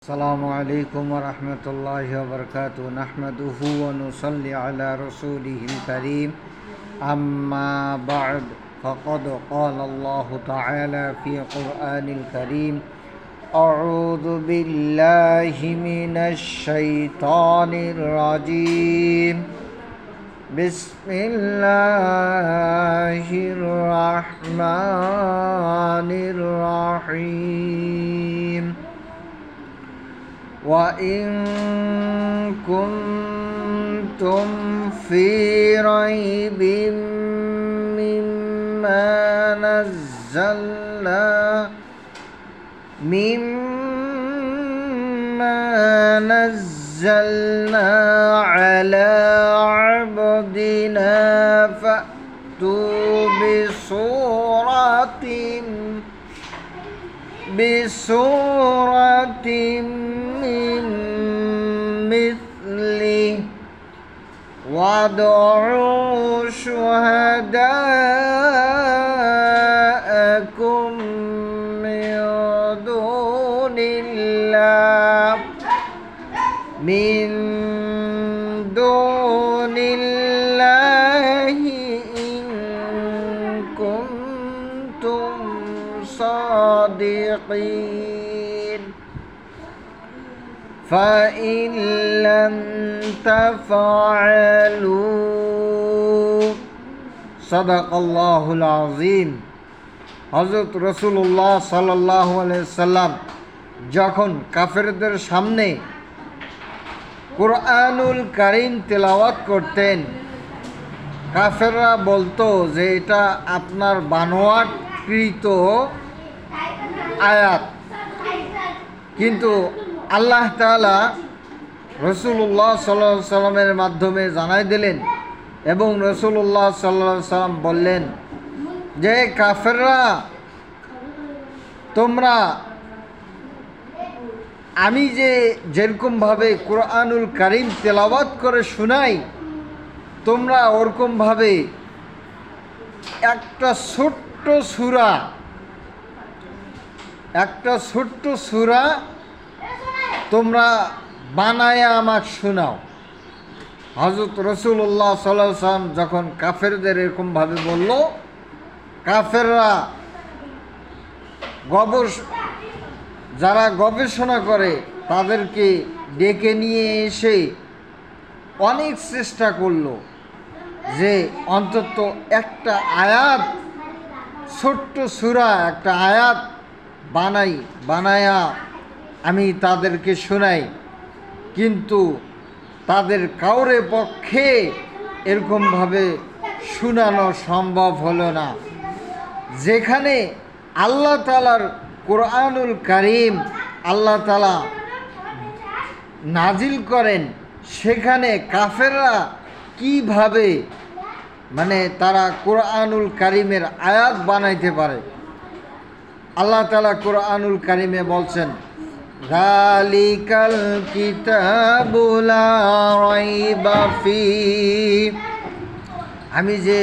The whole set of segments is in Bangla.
अस्सलामु अलैकुम वरहमतुल्लाहि वबरकातुहू नहमदुहु व नुसल्ली अला रसूलिहिल करीम अम्मा बअद फ़क़द क़ाला अल्लाहु तआला फ़ी क़ुरआनिल करीम अऊज़ु बिल्लाहि मिनश शैतानिर रजीम बिस्मिल्लाहिर रहमानिर रहीम وَإِن كُنتُمْ فِي رَيْبٍ مِّمَّا نَزَّلْنَا عَلَى عَبْدِنَا فَأْتُوا بسورة من مثله وادعوا شهداءكم من دون الله إن كنتم صادقين فإن لم تفعلوا صدق الله العظيم হযরত রাসূলুল্লাহ সাল্লাল্লাহু আলাইহি সাল্লাম যখন কাফেরদের সামনে কুরআনুল কারীম তেলাওয়াত করতেন, কাফেররা বলতো যে এটা আপনার বানোয়াটকৃত আয়াত। কিন্তু আল্লাহ তাআলা রাসূলুল্লাহ সাল্লাল্লাহু আলাইহি সাল্লামের মাধ্যমে জানাই দিলেন এবং রাসূলুল্লাহ সাল্লাল্লাহু আলাইহি সাল্লাম বললেন যে কাফেররা, তোমরা আমি যেরকমভাবে কুরআনুল কারীম তেলাওয়াত করে শোনাই, তোমরা ওরকমভাবে একটা ছোট্ট সূরা তোমরা বানায় আমাকে শোনাও। হযরত রাসূলুল্লাহ সাল্লাল্লাহু আলাইহি ওয়াসাল্লাম যখন কাফেরদের এরকমভাবে বলল, কাফেররা যারা গবেষণা করে তাদেরকে ডেকে নিয়ে এসে অনেক চেষ্টা করলো যে অন্তত একটা আয়াত, ছোট্ট সূরা একটা আয়াত বানায়া আমি তাদেরকে শোনাই। কিন্তু তাদের কাউরে পক্ষে এরকমভাবে শোনানো সম্ভব হলো না। যেখানে আল্লাহ তাআলার কুরআনুল কারীম আল্লাহ তাআলা নাজিল করেন, সেখানে কাফেররা কিভাবে তারা কুরআনুল কারীমের আয়াত বানাইতে পারে? আল্লাহ তাআলা কুরআনুল কারীমে বলছেন, যালিকাল কিতাবু লা রাইবা ফীহি, আমি যে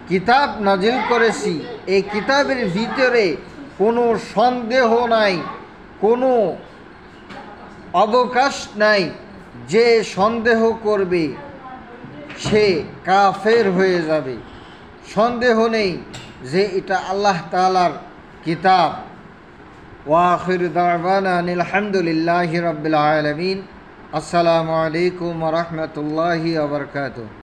কিতাব নাজিল করেছি এই কিতাবের ভিতরে কোনো সন্দেহ নাই, কোনো অবকাশ নাই। যে সন্দেহ করবে সে কাফের হয়ে যাবে। সন্দেহ নেই যে এটা আল্লাহ তাআলার কিতাব। ওয়া আখিরু দাওয়ানা আনিল হামদুলিল্লাহি রাব্বিল আলামিন। আসসালামু আলাইকুম ওয়া রাহমাতুল্লাহি ওয়া বারাকাতুহু।